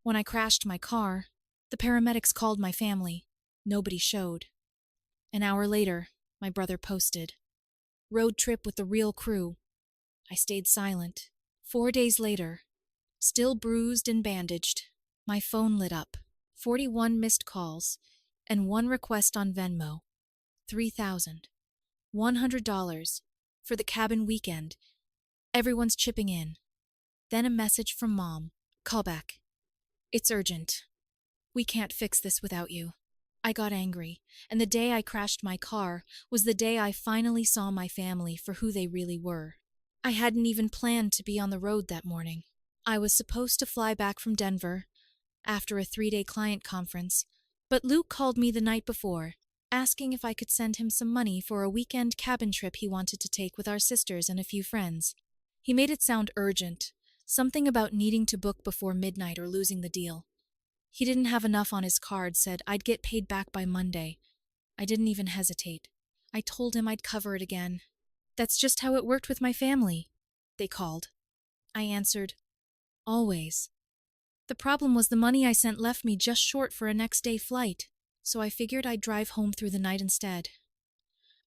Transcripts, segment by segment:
When I crashed my car, the paramedics called my family. Nobody showed. An hour later, my brother posted, "Road trip with the real crew." I stayed silent. 4 days later, still bruised and bandaged, my phone lit up. 41 missed calls and one request on Venmo. $3,100 for the cabin weekend. Everyone's chipping in. Then a message from Mom. "Call back. It's urgent. We can't fix this without you." I got angry, and the day I crashed my car was the day I finally saw my family for who they really were. I hadn't even planned to be on the road that morning. I was supposed to fly back from Denver after a 3-day client conference, but Luke called me the night before, asking if I could send him some money for a weekend cabin trip he wanted to take with our sisters and a few friends. He made it sound urgent, something about needing to book before midnight or losing the deal. He didn't have enough on his card, said I'd get paid back by Monday. I didn't even hesitate. I told him I'd cover it again. That's just how it worked with my family. They called. I answered, always. The problem was the money I sent left me just short for a next-day flight, so I figured I'd drive home through the night instead.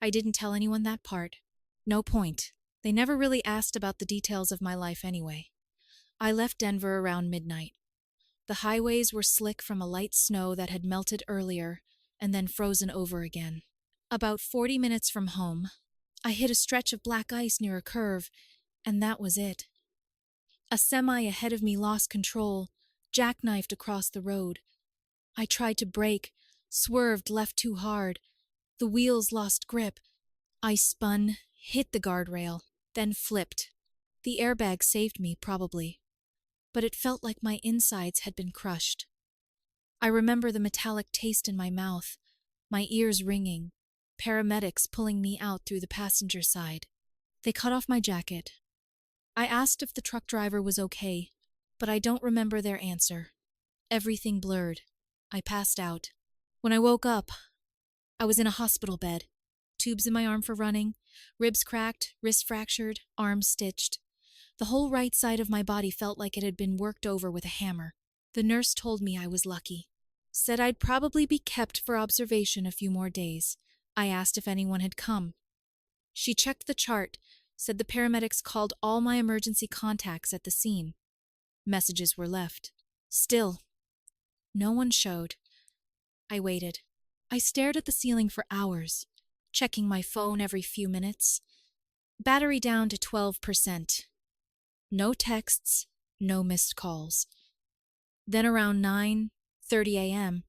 I didn't tell anyone that part. No point. They never really asked about the details of my life anyway. I left Denver around midnight. The highways were slick from a light snow that had melted earlier and then frozen over again. About 40 minutes from home, I hit a stretch of black ice near a curve, and that was it. A semi ahead of me lost control, jackknifed across the road. I tried to brake, swerved left too hard. The wheels lost grip. I spun, hit the guardrail, then flipped. The airbag saved me, probably, but it felt like my insides had been crushed. I remember the metallic taste in my mouth, my ears ringing, paramedics pulling me out through the passenger side. They cut off my jacket. I asked if the truck driver was okay, but I don't remember their answer. Everything blurred. I passed out. When I woke up, I was in a hospital bed. Tubes in my arm for running, ribs cracked, wrist fractured, arms stitched. The whole right side of my body felt like it had been worked over with a hammer. The nurse told me I was lucky. Said I'd probably be kept for observation a few more days. I asked if anyone had come. She checked the chart, said the paramedics called all my emergency contacts at the scene. Messages were left. Still, no one showed. I waited. I stared at the ceiling for hours, checking my phone every few minutes. Battery down to 12%. No texts, no missed calls. Then around 9:30 a.m.,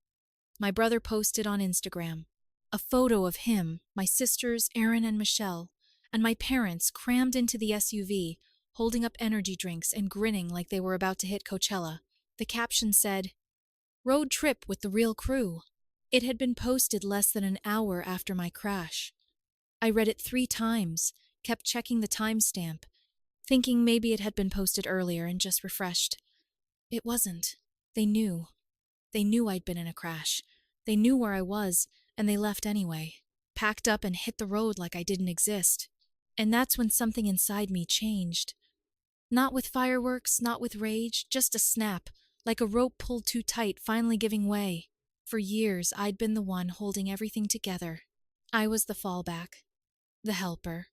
my brother posted on Instagram a photo of him, my sisters Erin and Michelle, and my parents crammed into the SUV, holding up energy drinks and grinning like they were about to hit Coachella. The caption said, "Road trip with the real crew." It had been posted less than an hour after my crash. I read it 3 times, kept checking the timestamp, thinking maybe it had been posted earlier and just refreshed. It wasn't. They knew. They knew I'd been in a crash. They knew where I was, and they left anyway. Packed up and hit the road like I didn't exist. And that's when something inside me changed. Not with fireworks, not with rage, just a snap, like a rope pulled too tight, finally giving way. For years, I'd been the one holding everything together. I was the fallback, the helper,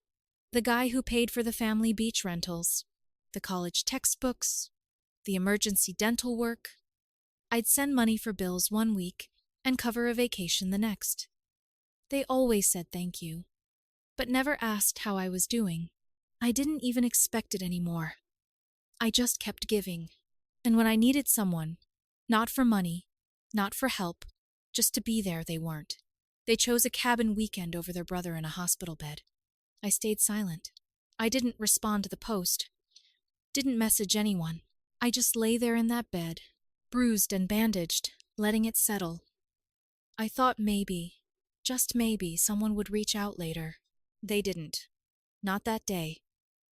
the guy who paid for the family beach rentals, the college textbooks, the emergency dental work. I'd send money for bills one week and cover a vacation the next. They always said thank you, but never asked how I was doing. I didn't even expect it anymore. I just kept giving. And when I needed someone, not for money, not for help, just to be there, they weren't. They chose a cabin weekend over their brother in a hospital bed. I stayed silent. I didn't respond to the post. Didn't message anyone. I just lay there in that bed, bruised and bandaged, letting it settle. I thought maybe, just maybe, someone would reach out later. They didn't. Not that day.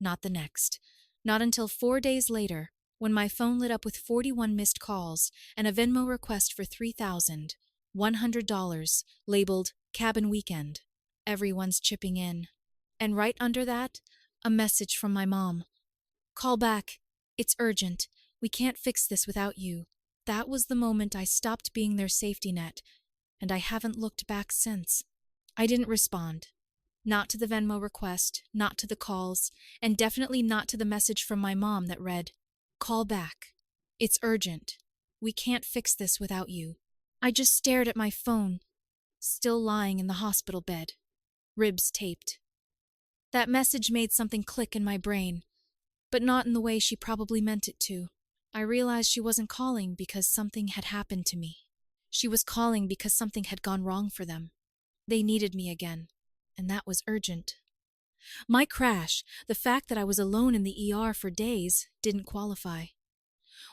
Not the next. Not until 4 days later, when my phone lit up with 41 missed calls and a Venmo request for $3,100 labeled Cabin Weekend. Everyone's chipping in. And right under that, a message from my mom. "Call back. It's urgent. We can't fix this without you. That was the moment I stopped being their safety net, and I haven't looked back since. I didn't respond. Not to the Venmo request, not to the calls, and definitely not to the message from my mom that read, "Call back. It's urgent. We can't fix this without you." I just stared at my phone, still lying in the hospital bed, ribs taped. That message made something click in my brain, but not in the way she probably meant it to. I realized she wasn't calling because something had happened to me. She was calling because something had gone wrong for them. They needed me again, and that was urgent. My crash, the fact that I was alone in the ER for days, didn't qualify.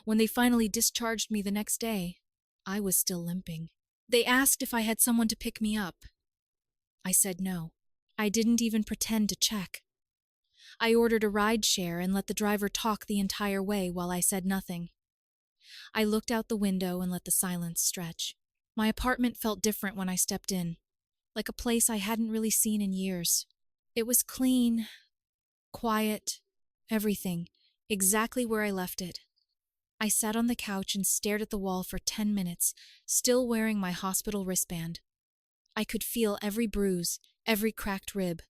When they finally discharged me the next day, I was still limping. They asked if I had someone to pick me up. I said no. I didn't even pretend to check. I ordered a ride share and let the driver talk the entire way while I said nothing. I looked out the window and let the silence stretch. My apartment felt different when I stepped in, like a place I hadn't really seen in years. It was clean, quiet, everything, exactly where I left it. I sat on the couch and stared at the wall for 10 minutes, still wearing my hospital wristband. I could feel every bruise, every cracked rib,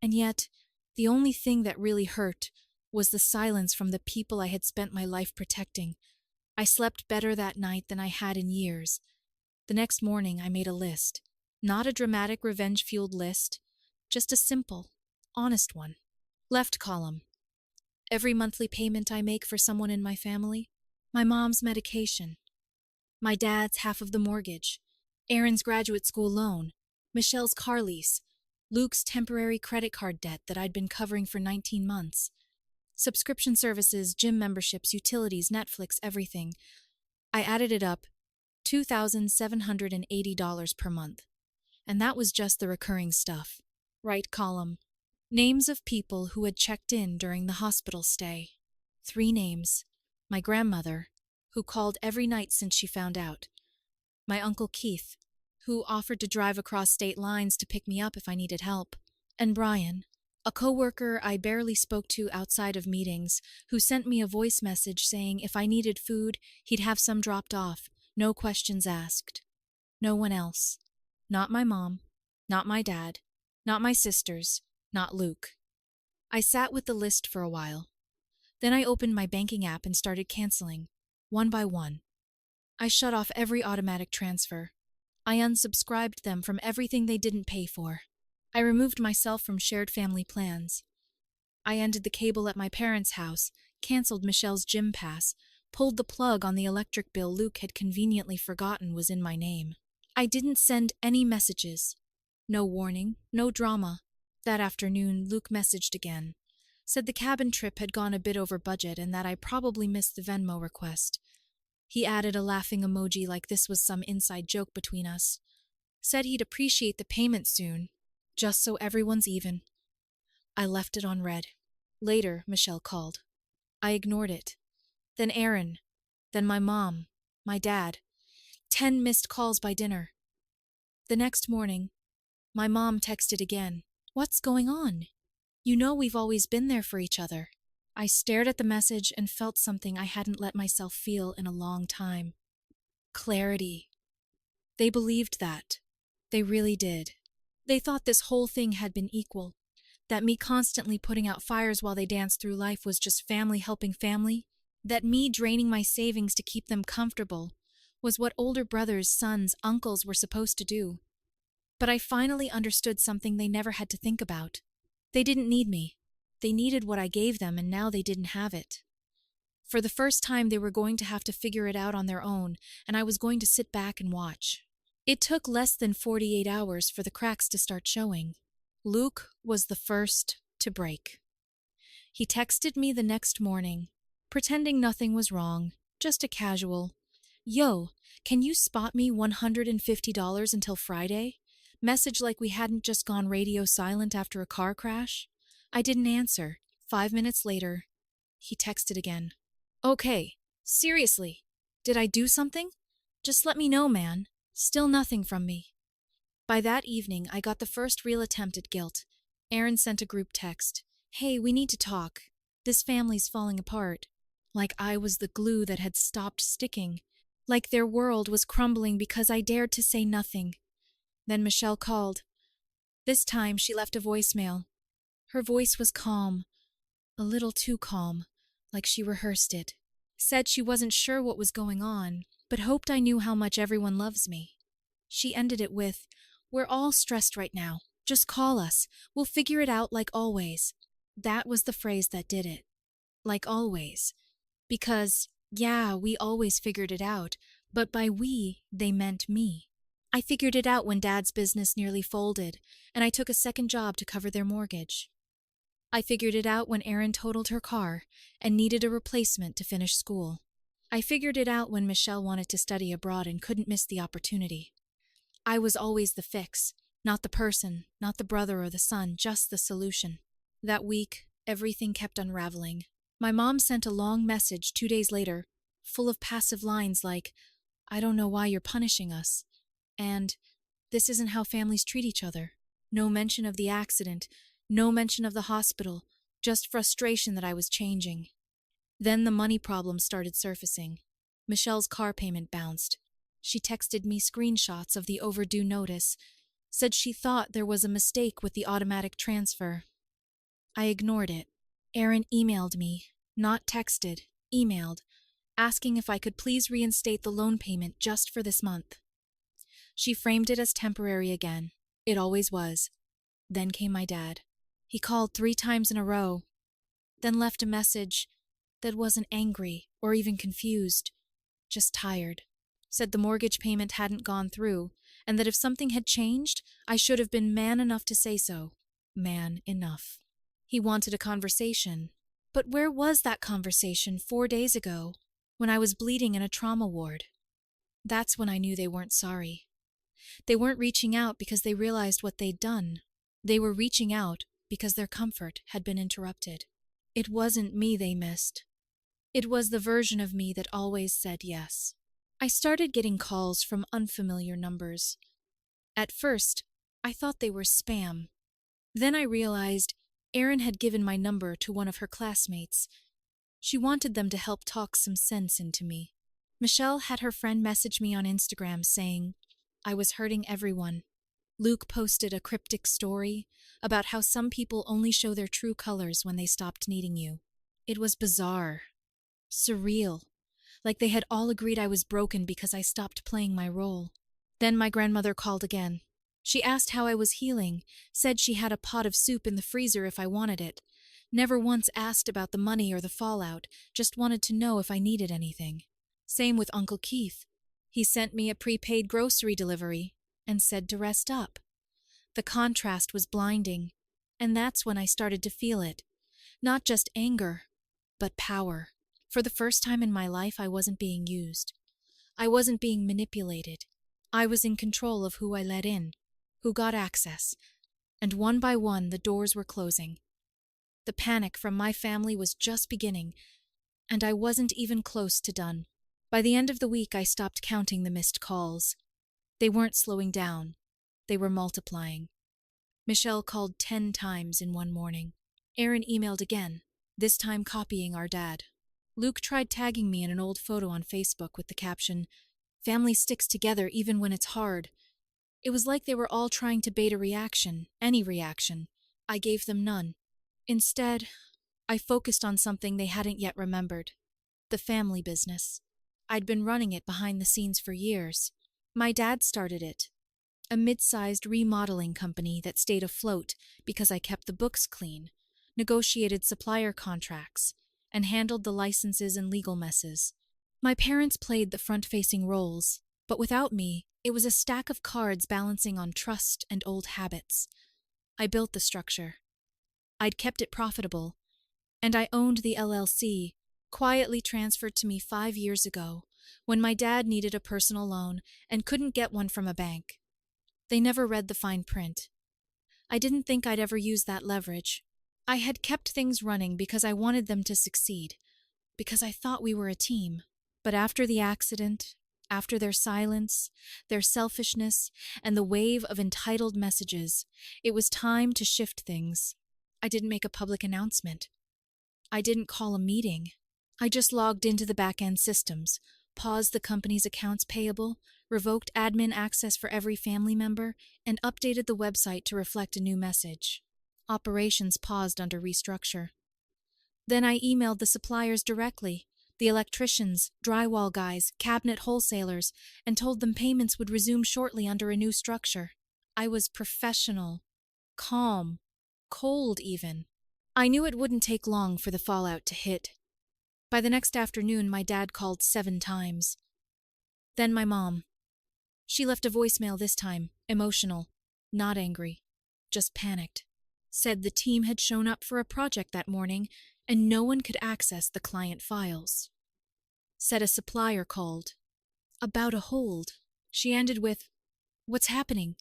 and yet, the only thing that really hurt was the silence from the people I had spent my life protecting. I slept better that night than I had in years. The next morning I made a list. Not a dramatic revenge-fueled list, just a simple, honest one. Left column. Every monthly payment I make for someone in my family. My mom's medication. My dad's half of the mortgage. Aaron's graduate school loan. Michelle's car lease. Luke's temporary credit card debt that I'd been covering for 19 months. Subscription services, gym memberships, utilities, Netflix, everything. I added it up, $2,780 per month. And that was just the recurring stuff. Right column. Names of people who had checked in during the hospital stay. 3 names. My grandmother, who called every night since she found out. My Uncle Keith, who offered to drive across state lines to pick me up if I needed help. And Brian, a coworker I barely spoke to outside of meetings, who sent me a voice message saying if I needed food, he'd have some dropped off, no questions asked. No one else. Not my mom, not my dad, not my sisters, not Luke. I sat with the list for a while. Then I opened my banking app and started canceling, one by one. I shut off every automatic transfer. I unsubscribed them from everything they didn't pay for. I removed myself from shared family plans. I ended the cable at my parents' house, canceled Michelle's gym pass, pulled the plug on the electric bill Luke had conveniently forgotten was in my name. I didn't send any messages. No warning, no drama. That afternoon, Luke messaged again. Said the cabin trip had gone a bit over budget and that I probably missed the Venmo request. He added a laughing emoji like this was some inside joke between us. Said he'd appreciate the payment soon, just so everyone's even. I left it on red. Later, Michelle called. I ignored it. Then Aaron. Then my mom. My dad. 10 missed calls by dinner. The next morning, my mom texted again. "What's going on? You know we've always been there for each other." I stared at the message and felt something I hadn't let myself feel in a long time. Clarity. They believed that. They really did. They thought this whole thing had been equal. That me constantly putting out fires while they danced through life was just family helping family. That me draining my savings to keep them comfortable was what older brothers, sons, uncles were supposed to do. But I finally understood something they never had to think about. They didn't need me. They needed what I gave them, and now they didn't have it. For the first time, they were going to have to figure it out on their own, and I was going to sit back and watch. It took less than 48 hours for the cracks to start showing. Luke was the first to break. He texted me the next morning, pretending nothing was wrong, just a casual, "Yo, can you spot me $150 until Friday?" Message like we hadn't just gone radio silent after a car crash. I didn't answer. 5 minutes later, he texted again. "Okay, seriously, did I do something? Just let me know, man." Still nothing from me. By that evening, I got the first real attempt at guilt. Aaron sent a group text. "Hey, we need to talk. This family's falling apart." Like I was the glue that had stopped sticking. like their world was crumbling because I dared to say nothing. Then Michelle called. This time she left a voicemail. Her voice was calm, a little too calm, like she rehearsed it. Said she wasn't sure what was going on, but hoped I knew how much everyone loves me. She ended it with, "We're all stressed right now. Just call us. We'll figure it out like always." That was the phrase that did it. Like always. Because, yeah, we always figured it out, but by we, they meant me. I figured it out when Dad's business nearly folded, and I took a second job to cover their mortgage. I figured it out when Erin totaled her car and needed a replacement to finish school. I figured it out when Michelle wanted to study abroad and couldn't miss the opportunity. I was always the fix, not the person, not the brother or the son, just the solution. That week, everything kept unraveling. My mom sent a long message 2 days later, full of passive lines like, "I don't know why you're punishing us," and "This isn't how families treat each other." No mention of the accident, no mention of the hospital, just frustration that I was changing. Then the money problem started surfacing. Michelle's car payment bounced. She texted me screenshots of the overdue notice, said she thought there was a mistake with the automatic transfer. I ignored it. Erin emailed me, not texted, emailed, asking if I could please reinstate the loan payment just for this month. She framed it as temporary again. It always was. Then came my dad. He called 3 times in a row, then left a message that wasn't angry or even confused, just tired. Said the mortgage payment hadn't gone through, and that if something had changed, I should have been man enough to say so. Man enough. He wanted a conversation. But where was that conversation 4 days ago, when I was bleeding in a trauma ward? That's when I knew they weren't sorry. They weren't reaching out because they realized what they'd done. They were reaching out because their comfort had been interrupted. It wasn't me they missed. It was the version of me that always said yes. I started getting calls from unfamiliar numbers. At first, I thought they were spam. Then I realized Erin had given my number to one of her classmates. She wanted them to help talk some sense into me. Michelle had her friend message me on Instagram saying, "I was hurting everyone." Luke posted a cryptic story about how some people only show their true colors when they stopped needing you. It was bizarre. Surreal. Like they had all agreed I was broken because I stopped playing my role. Then my grandmother called again. She asked how I was healing, said she had a pot of soup in the freezer if I wanted it. Never once asked about the money or the fallout, just wanted to know if I needed anything. Same with Uncle Keith. He sent me a prepaid grocery delivery and said to rest up. The contrast was blinding, and that's when I started to feel it. Not just anger, but power. For the first time in my life, I wasn't being used. I wasn't being manipulated. I was in control of who I let in, who got access, and one by one the doors were closing. The panic from my family was just beginning, and I wasn't even close to done. By the end of the week, I stopped counting the missed calls. They weren't slowing down. They were multiplying. Michelle called 10 times in one morning. Erin emailed again, this time copying our dad. Luke tried tagging me in an old photo on Facebook with the caption, "Family sticks together even when it's hard." It was like they were all trying to bait a reaction, any reaction. I gave them none. Instead, I focused on something they hadn't yet remembered. The family business. I'd been running it behind the scenes for years. My dad started it. A mid-sized remodeling company that stayed afloat because I kept the books clean, negotiated supplier contracts, and handled the licenses and legal messes. My parents played the front-facing roles, but without me, it was a stack of cards balancing on trust and old habits. I built the structure. I'd kept it profitable, and I owned the LLC, quietly transferred to me 5 years ago, when my dad needed a personal loan and couldn't get one from a bank. They never read the fine print. I didn't think I'd ever use that leverage. I had kept things running because I wanted them to succeed, because I thought we were a team. But after the accident, after their silence, their selfishness, and the wave of entitled messages, it was time to shift things. I didn't make a public announcement. I didn't call a meeting. I just logged into the back-end systems, paused the company's accounts payable, revoked admin access for every family member, and updated the website to reflect a new message. Operations paused under restructure. Then I emailed the suppliers directly, the electricians, drywall guys, cabinet wholesalers, and told them payments would resume shortly under a new structure. I was professional, calm, cold even. I knew it wouldn't take long for the fallout to hit. By the next afternoon, my dad called 7 times. Then my mom. She left a voicemail this time, emotional, not angry, just panicked. Said the team had shown up for a project that morning and no one could access the client files. Said a supplier called. About a hold. She ended with, "What's happening?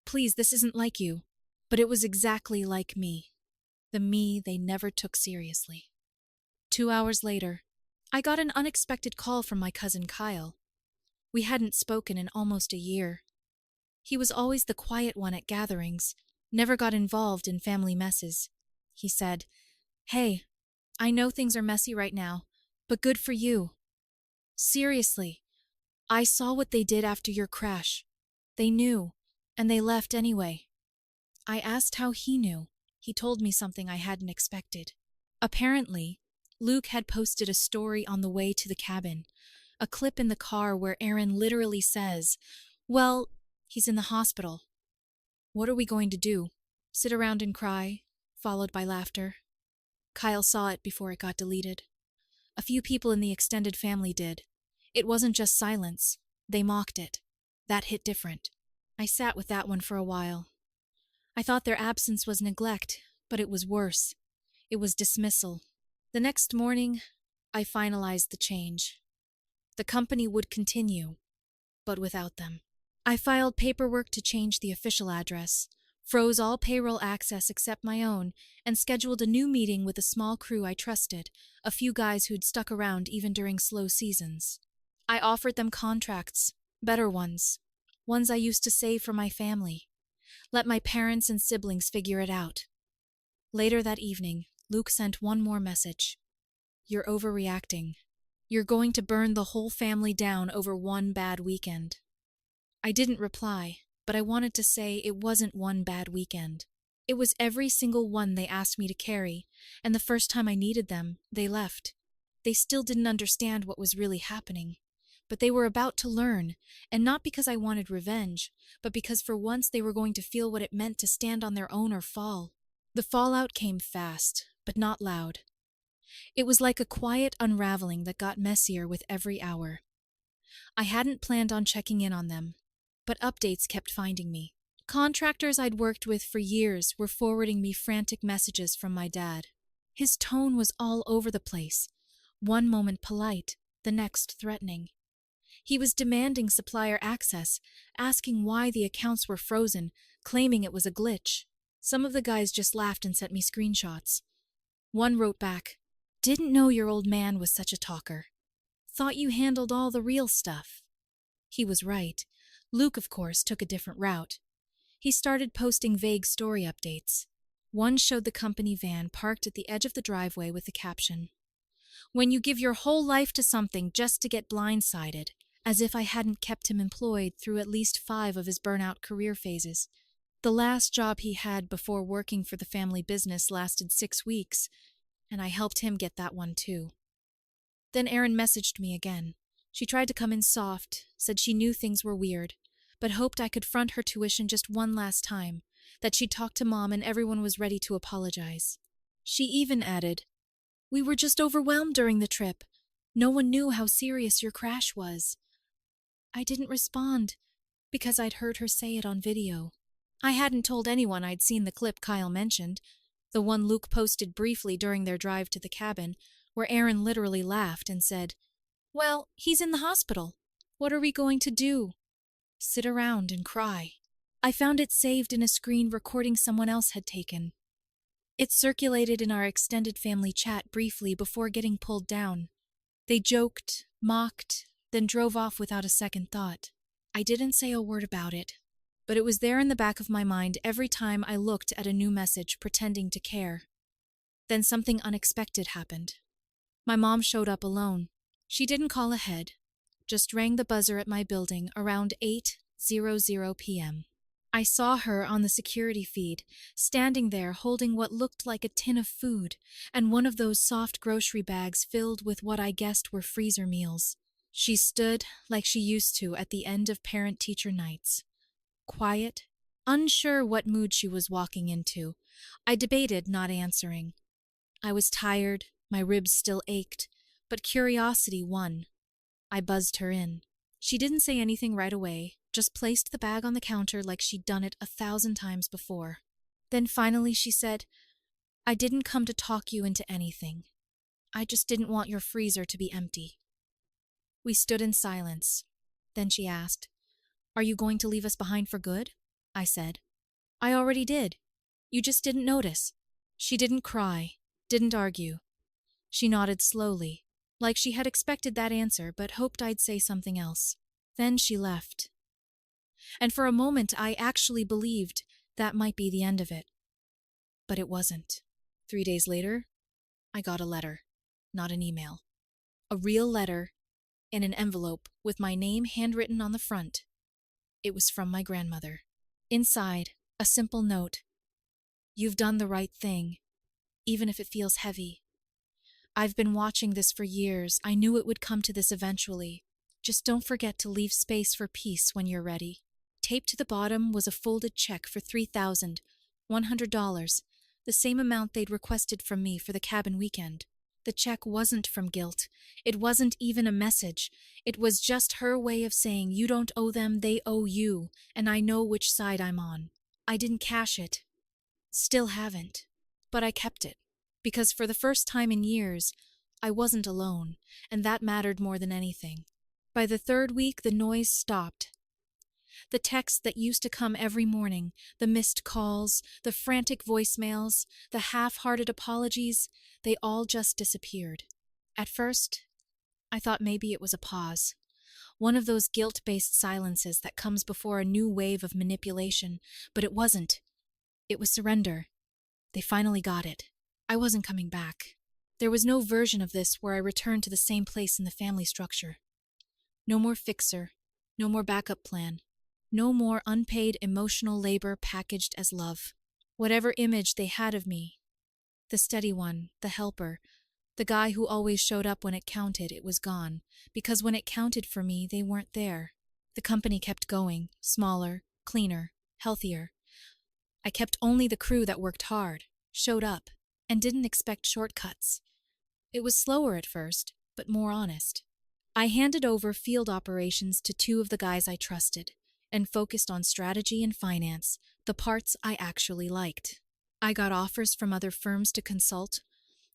Please, this isn't like you." But it was exactly like me. The me they never took seriously. 2 hours later, I got an unexpected call from my cousin Kyle. We hadn't spoken in almost a year. He was always the quiet one at gatherings, never got involved in family messes. He said, "Hey, I know things are messy right now, but good for you. Seriously, I saw what they did after your crash. They knew, and they left anyway." I asked how he knew. He told me something I hadn't expected. Apparently, Luke had posted a story on the way to the cabin, a clip in the car where Aaron literally says, "Well, he's in the hospital. What are we going to do? Sit around and cry?" Followed by laughter. Kyle saw it before it got deleted. A few people in the extended family did. It wasn't just silence. They mocked it. That hit different. I sat with that one for a while. I thought their absence was neglect, but it was worse. It was dismissal. The next morning, I finalized the change. The company would continue, but without them. I filed paperwork to change the official address, froze all payroll access except my own, and scheduled a new meeting with a small crew I trusted, a few guys who'd stuck around even during slow seasons. I offered them contracts, better ones I used to save for my family. Let my parents and siblings figure it out. Later that evening, Luke sent one more message. "You're overreacting. You're going to burn the whole family down over one bad weekend." I didn't reply, but I wanted to say it wasn't one bad weekend. It was every single one they asked me to carry, and the first time I needed them, they left. They still didn't understand what was really happening. But they were about to learn, and not because I wanted revenge, but because for once they were going to feel what it meant to stand on their own or fall. The fallout came fast, but not loud. It was like a quiet unraveling that got messier with every hour. I hadn't planned on checking in on them, but updates kept finding me. Contractors I'd worked with for years were forwarding me frantic messages from my dad. His tone was all over the place, one moment polite, the next threatening. He was demanding supplier access, asking why the accounts were frozen, claiming it was a glitch. Some of the guys just laughed and sent me screenshots. One wrote back, "Didn't know your old man was such a talker. Thought you handled all the real stuff." He was right. Luke, of course, took a different route. He started posting vague story updates. One showed the company van parked at the edge of the driveway with the caption, "When you give your whole life to something just to get blindsided," as if I hadn't kept him employed through at least 5 of his burnout career phases. The last job he had before working for the family business lasted 6 weeks, and I helped him get that one too. Then Erin messaged me again. She tried to come in soft, said she knew things were weird, but hoped I could front her tuition just one last time, that she'd talked to Mom and everyone was ready to apologize. She even added, "We were just overwhelmed during the trip. No one knew how serious your crash was." I didn't respond, because I'd heard her say it on video. I hadn't told anyone I'd seen the clip Kyle mentioned, the one Luke posted briefly during their drive to the cabin, where Aaron literally laughed and said, "Well, he's in the hospital. What are we going to do? Sit around and cry." I found it saved in a screen recording someone else had taken. It circulated in our extended family chat briefly before getting pulled down. They joked, mocked, then drove off without a second thought. I didn't say a word about it, but it was there in the back of my mind every time I looked at a new message pretending to care. Then something unexpected happened. My mom showed up alone. She didn't call ahead, just rang the buzzer at my building around 8:00 p.m. I saw her on the security feed, standing there holding what looked like a tin of food and one of those soft grocery bags filled with what I guessed were freezer meals. She stood like she used to at the end of parent-teacher nights. Quiet, unsure what mood she was walking into. I debated not answering. I was tired, my ribs still ached, but curiosity won. I buzzed her in. She didn't say anything right away, just placed the bag on the counter like she'd done it 1,000 times before. Then finally she said, "I didn't come to talk you into anything. I just didn't want your freezer to be empty." We stood in silence. Then she asked, "Are you going to leave us behind for good?" I said, "I already did. You just didn't notice." She didn't cry, didn't argue. She nodded slowly, like she had expected that answer but hoped I'd say something else. Then she left. And for a moment I actually believed that might be the end of it. But it wasn't. 3 days later, I got a letter, not an email. A real letter in an envelope with my name handwritten on the front. It was from my grandmother. Inside, a simple note. "You've done the right thing, even if it feels heavy. I've been watching this for years. I knew it would come to this eventually. Just don't forget to leave space for peace when you're ready." Taped to the bottom was a folded check for $3,100, the same amount they'd requested from me for the cabin weekend. The check wasn't from guilt. It wasn't even a message. It was just her way of saying, "You don't owe them, they owe you, and I know which side I'm on." I didn't cash it. Still haven't. But I kept it, because for the first time in years, I wasn't alone, and that mattered more than anything. By the 3rd week, the noise stopped. The texts that used to come every morning, the missed calls, the frantic voicemails, the half-hearted apologies, they all just disappeared. At first, I thought maybe it was a pause. One of those guilt-based silences that comes before a new wave of manipulation, but it wasn't. It was surrender. They finally got it. I wasn't coming back. There was no version of this where I returned to the same place in the family structure. No more fixer, no more backup plan. No more unpaid emotional labor packaged as love. Whatever image they had of me, the steady one, the helper, the guy who always showed up when it counted, it was gone, because when it counted for me, they weren't there. The company kept going, smaller, cleaner, healthier. I kept only the crew that worked hard, showed up, and didn't expect shortcuts. It was slower at first, but more honest. I handed over field operations to 2 of the guys I trusted, and focused on strategy and finance, the parts I actually liked. I got offers from other firms to consult,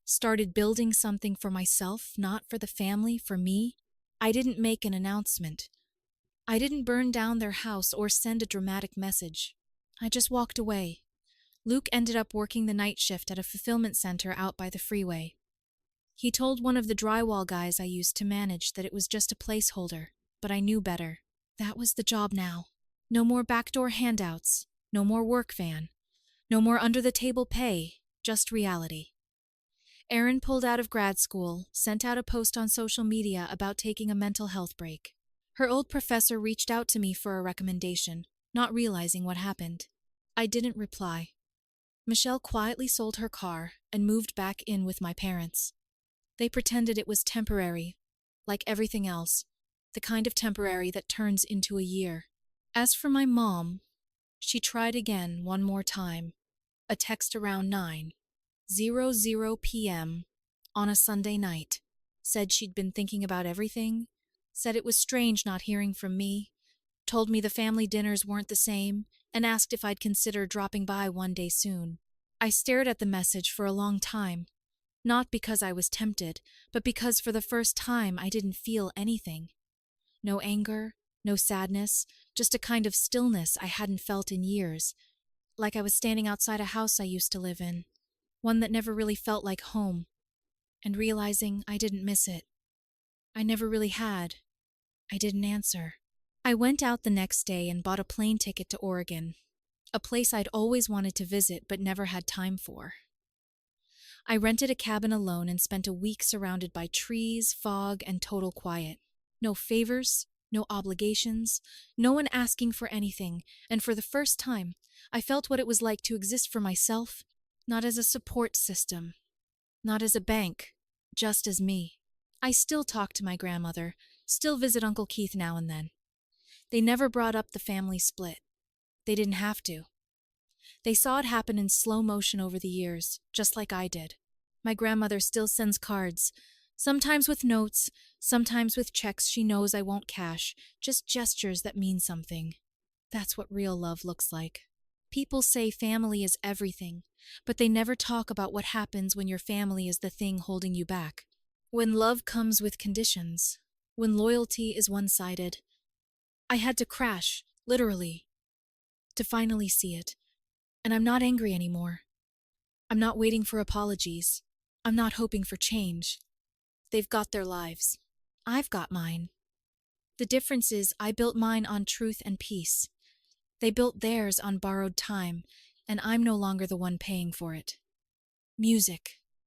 started building something for myself, not for the family, for me. I didn't make an announcement. I didn't burn down their house or send a dramatic message. I just walked away. Luke ended up working the night shift at a fulfillment center out by the freeway. He told one of the drywall guys I used to manage that it was just a placeholder, but I knew better. That was the job now. No more backdoor handouts, no more work van, no more under-the-table pay, just reality. Erin pulled out of grad school, sent out a post on social media about taking a mental health break. Her old professor reached out to me for a recommendation, not realizing what happened. I didn't reply. Michelle quietly sold her car and moved back in with my parents. They pretended it was temporary, like everything else, the kind of temporary that turns into a year. As for my mom, she tried again one more time. A text around 9:00 p.m. on a Sunday night. Said she'd been thinking about everything, said it was strange not hearing from me, told me the family dinners weren't the same, and asked if I'd consider dropping by one day soon. I stared at the message for a long time, not because I was tempted, but because for the first time I didn't feel anything. No anger, no sadness, just a kind of stillness I hadn't felt in years, like I was standing outside a house I used to live in, one that never really felt like home, and realizing I didn't miss it. I never really had. I didn't answer. I went out the next day and bought a plane ticket to Oregon, a place I'd always wanted to visit but never had time for. I rented a cabin alone and spent a week surrounded by trees, fog, and total quiet. No favors, no obligations, no one asking for anything, and for the first time, I felt what it was like to exist for myself, not as a support system, not as a bank, just as me. I still talk to my grandmother, still visit Uncle Keith now and then. They never brought up the family split. They didn't have to. They saw it happen in slow motion over the years, just like I did. My grandmother still sends cards, sometimes with notes, sometimes with checks she knows I won't cash, just gestures that mean something. That's what real love looks like. People say family is everything, but they never talk about what happens when your family is the thing holding you back. When love comes with conditions, when loyalty is one-sided. I had to crash, literally, to finally see it. And I'm not angry anymore. I'm not waiting for apologies. I'm not hoping for change. They've got their lives. I've got mine. The difference is I built mine on truth and peace. They built theirs on borrowed time, and I'm no longer the one paying for it. Music.